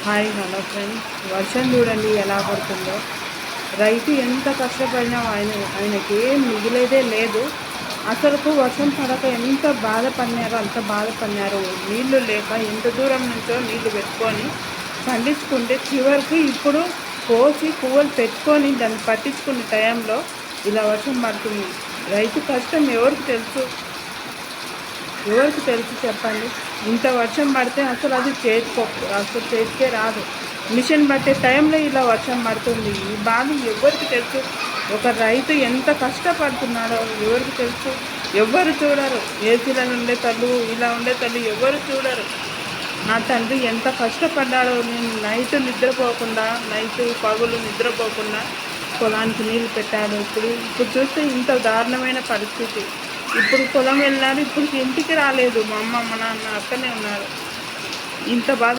Hi hello friends, వర్షం చూడండి ఎలా పడుతుందో. రైతు ఎంత కష్టపడినా ఆయనకి ఏం మిగిలేదే లేదు. అసలుకు వర్షం పడక ఎంత బాధపడినారో అంత బాధపడినారు. నీళ్లు లేక ఎంత దూరం నుంచో నీళ్లు పెట్టుకొని పండించుకుంటే చివరికి ఇప్పుడు కోసి పువ్వులు పెట్టుకొని దాన్ని పట్టించుకునే టైంలో ఇలా వర్షం పడుతుంది. రైతు కష్టం ఎవరికి తెలుసు చెప్పండి. ఇంత వర్షం పడితే అసలు అది చేతికే రాదు. మిషన్ పట్టే టైంలో ఇలా వర్షం పడుతుంది. ఈ బాధ ఎవరికి తెలుసు? ఒక రైతు ఎంత కష్టపడుతున్నాడో ఎవరికి తెలుసు? ఎవ్వరు చూడరు. ఏసీలలో ఉండే తల్లు, ఇలా ఉండే తల్లు ఎవరు చూడరు. నా తండ్రి ఎంత కష్టపడ్డాడో. నేను నైట్ పగులు నిద్రపోకుండా పొలానికి నీళ్ళు పెట్టాడు. ఇప్పుడు చూస్తే ఇంత దారుణమైన పరిస్థితి. ఇప్పుడు పొలం వెళ్ళాడు, ఇప్పుడు ఇంటికి రాలేదు. మా అమ్మ మా నాన్న అక్కనే ఉన్నారు. ఇంత బాధ